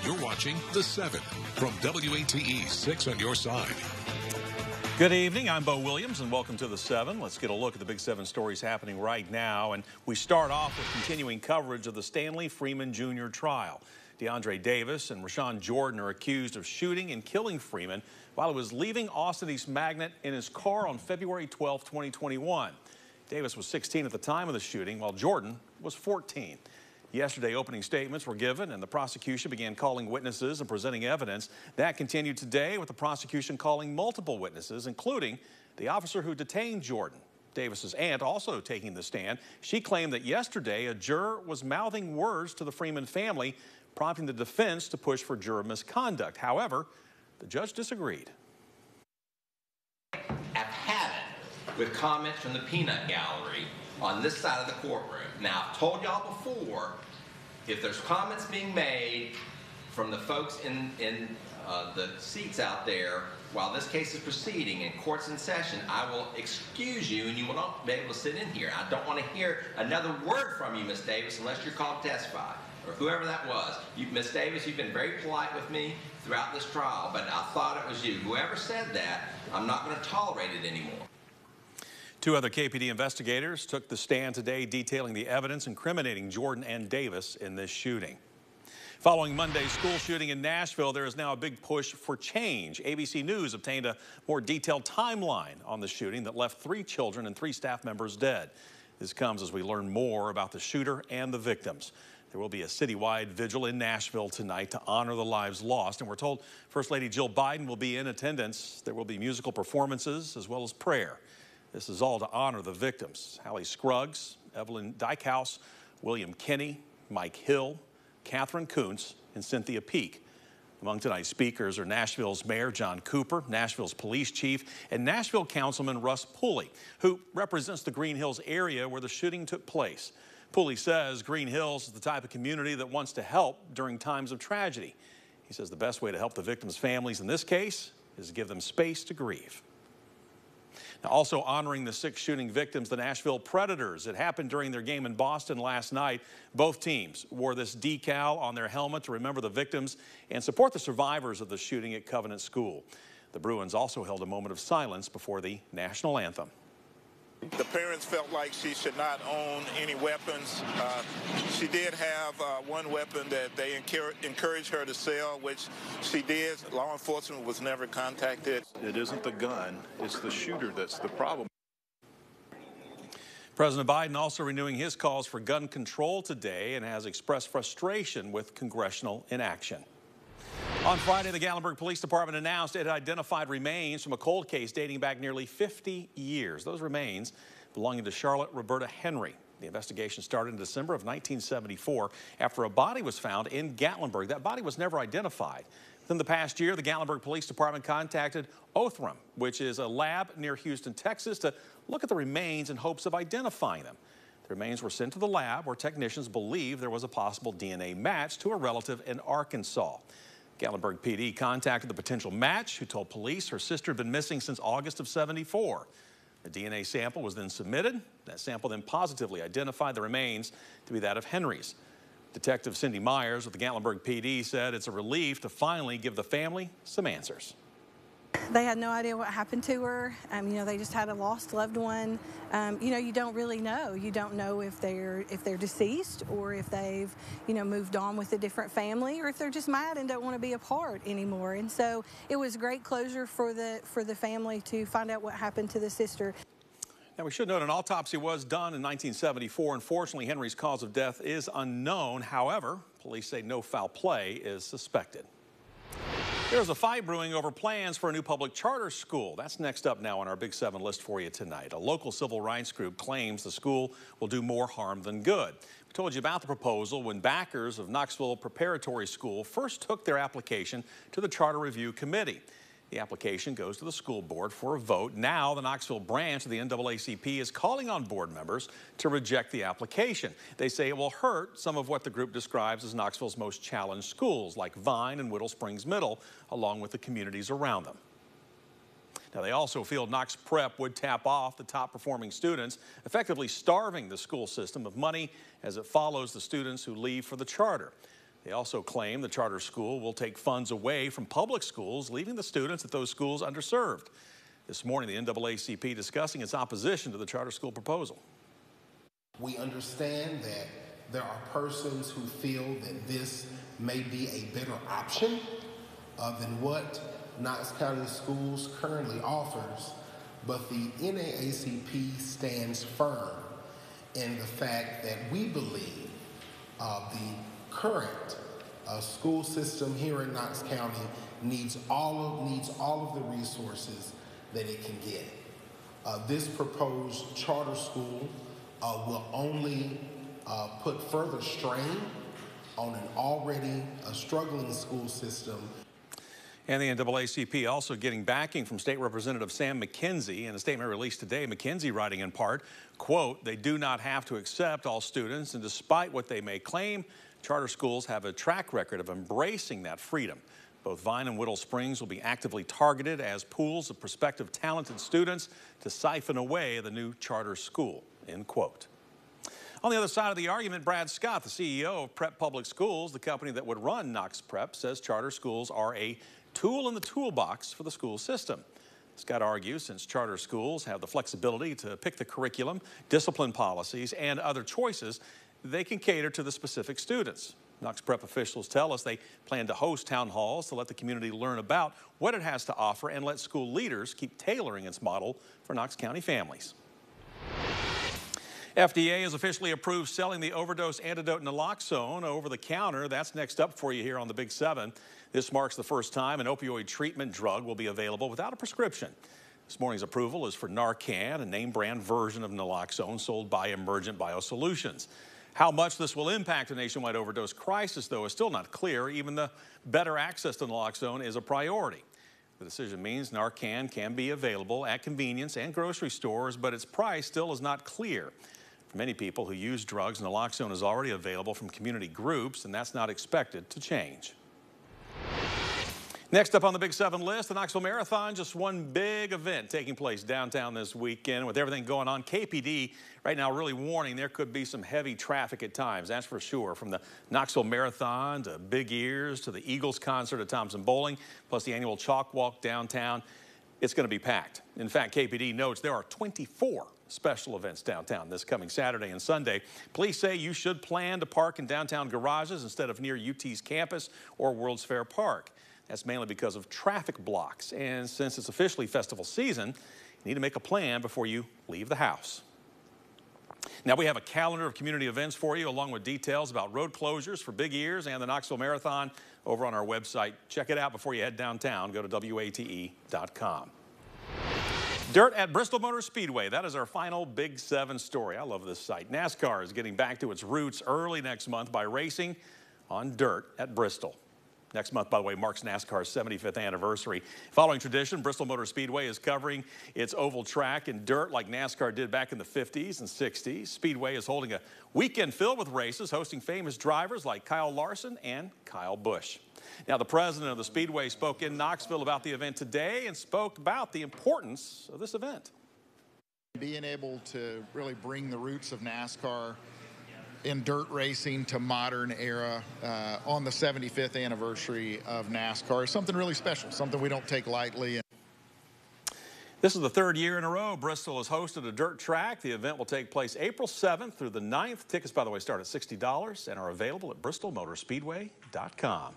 You're watching The 7 from WATE 6 on your side. Good evening. I'm Bo Williams, and welcome to The 7. Let's get a look at the big 7 stories happening right now. And we start off with continuing coverage of the Stanley Freeman Jr. trial. DeAndre Davis and Rashawn Jordan are accused of shooting and killing Freeman while he was leaving Austin East Magnet in his car on February 12, 2021. Davis was 16 at the time of the shooting, while Jordan was 14. Yesterday, opening statements were given, and the prosecution began calling witnesses and presenting evidence. That continued today with the prosecution calling multiple witnesses, including the officer who detained Jordan. Davis's aunt also taking the stand. She claimed that yesterday a juror was mouthing words to the Freeman family, prompting the defense to push for juror misconduct. However, the judge disagreed. I've had it with comments from the peanut gallery on this side of the courtroom. Now, I've told y'all before, if there's comments being made from the folks in the seats out there while this case is proceeding and court's in session, I will excuse you and you will not be able to sit in here. I don't want to hear another word from you, Miss Davis, unless you're called to testify, or whoever that was. Miss Davis, you've been very polite with me throughout this trial, but I thought it was you. Whoever said that, I'm not going to tolerate it anymore. Two other KPD investigators took the stand today detailing the evidence incriminating Jordan and Davis in this shooting. Following Monday's school shooting in Nashville, there is now a big push for change. ABC News obtained a more detailed timeline on the shooting that left 3 children and 3 staff members dead. This comes as we learn more about the shooter and the victims. There will be a citywide vigil in Nashville tonight to honor the lives lost, and we're told First Lady Jill Biden will be in attendance. There will be musical performances as well as prayer. This is all to honor the victims: Hallie Scruggs, Evelyn Dykehouse, William Kinney, Mike Hill, Catherine Kuntz, and Cynthia Peak. Among tonight's speakers are Nashville's Mayor John Cooper, Nashville's police chief, and Nashville Councilman Russ Pulley, who represents the Green Hills area where the shooting took place. Pulley says Green Hills is the type of community that wants to help during times of tragedy. He says the best way to help the victims' families in this case is to give them space to grieve. Now, also honoring the 6 shooting victims, the Nashville Predators. It happened during their game in Boston last night. Both teams wore this decal on their helmet to remember the victims and support the survivors of the shooting at Covenant School. The Bruins also held a moment of silence before the national anthem. The parents felt like she should not own any weapons. She did have one weapon that they encouraged her to sell, which she did. Law enforcement was never contacted. It isn't the gun, it's the shooter that's the problem. President Biden also renewing his calls for gun control today and has expressed frustration with congressional inaction. On Friday, the Gatlinburg Police Department announced it had identified remains from a cold case dating back nearly 50 years. Those remains belonging to Charlotte Roberta Henry. The investigation started in December of 1974 after a body was found in Gatlinburg. That body was never identified. Within the past year, the Gatlinburg Police Department contacted Othram, which is a lab near Houston, Texas, to look at the remains in hopes of identifying them. The remains were sent to the lab where technicians believe there was a possible DNA match to a relative in Arkansas. Gatlinburg PD contacted the potential match, who told police her sister had been missing since August of '74. The DNA sample was then submitted. That sample then positively identified the remains to be that of Henry's. Detective Cindy Myers with the Gatlinburg PD said it's a relief to finally give the family some answers. They had no idea what happened to her. You know, they just had a lost loved one. You know, you don't really know. You don't know if they're deceased or if they've, you know, moved on with a different family, or if they're just mad and don't want to be apart anymore. And so it was great closure for the family to find out what happened to the sister. Now, we should note an autopsy was done in 1974. Unfortunately, Henry's cause of death is unknown. However, police say no foul play is suspected. There's a fight brewing over plans for a new public charter school. That's next up now on our Big 7 list for you tonight. A local civil rights group claims the school will do more harm than good. We told you about the proposal when backers of Knoxville Preparatory School first took their application to the Charter Review Committee. The application goes to the school board for a vote. Now, the Knoxville branch of the NAACP is calling on board members to reject the application. They say it will hurt some of what the group describes as Knoxville's most challenged schools, like Vine and Whittle Springs Middle, along with the communities around them. Now, they also feel Knox Prep would tap off the top-performing students, effectively starving the school system of money as it follows the students who leave for the charter. They also claim the charter school will take funds away from public schools, leaving the students at those schools underserved. This morning, the NAACP discussing its opposition to the charter school proposal. We understand that there are persons who feel that this may be a better option than what Knox County Schools currently offers, but the NAACP stands firm in the fact that we believe the current school system here in Knox County needs all of the resources that it can get. This proposed charter school will only put further strain on an already struggling school system. And the NAACP also getting backing from State Representative Sam McKenzie. In a statement released today, McKenzie writing in part, quote, "They do not have to accept all students, and despite what they may claim, charter schools have a track record of embracing that freedom. Both Vine and Whittle Springs will be actively targeted as pools of prospective talented students to siphon away the new charter school," end quote. On the other side of the argument, Brad Scott, the CEO of Prep Public Schools, the company that would run Knox Prep, says charter schools are a tool in the toolbox for the school system. Scott argues since charter schools have the flexibility to pick the curriculum, discipline policies, and other choices, they can cater to the specific students. Knox Prep officials tell us they plan to host town halls to let the community learn about what it has to offer and let school leaders keep tailoring its model for Knox County families. FDA has officially approved selling the overdose antidote naloxone over the counter. That's next up for you here on the Big 7. This marks the first time an opioid treatment drug will be available without a prescription. This morning's approval is for Narcan, a name brand version of naloxone sold by Emergent Biosolutions. How much this will impact a nationwide overdose crisis, though, is still not clear. Even the better access to naloxone is a priority. The decision means Narcan can be available at convenience and grocery stores, but its price still is not clear. For many people who use drugs, naloxone is already available from community groups, and that's not expected to change. Next up on the Big 7 list, the Knoxville Marathon, just one big event taking place downtown this weekend. With everything going on, KPD right now really warning there could be some heavy traffic at times, that's for sure. From the Knoxville Marathon to Big Ears to the Eagles concert at Thompson Bowling, plus the annual Chalk Walk downtown, it's going to be packed. In fact, KPD notes there are 24 special events downtown this coming Saturday and Sunday. Police say you should plan to park in downtown garages instead of near UT's campus or World's Fair Park. That's mainly because of traffic blocks. And since it's officially festival season, you need to make a plan before you leave the house. Now we have a calendar of community events for you, along with details about road closures for Big Ears and the Knoxville Marathon over on our website. Check it out before you head downtown. Go to WATE.com. Dirt at Bristol Motor Speedway. That is our final Big 7 story. I love this site. Nascar is getting back to its roots early next month by racing on dirt at Bristol. Next month, by the way, marks NASCAR's 75th anniversary. Following tradition, Bristol Motor Speedway is covering its oval track in dirt like NASCAR did back in the 50s and 60s. Speedway is holding a weekend filled with races, hosting famous drivers like Kyle Larson and Kyle Busch. Now, the president of the Speedway spoke in Knoxville about the event today and spoke about the importance of this event. Being able to really bring the roots of NASCAR in dirt racing to modern era on the 75th anniversary of NASCAR is something really special, something we don't take lightly. This is the third year in a row Bristol has hosted a dirt track. The event will take place April 7th through the 9th. Tickets, by the way, start at $60 and are available at bristolmotorspeedway.com.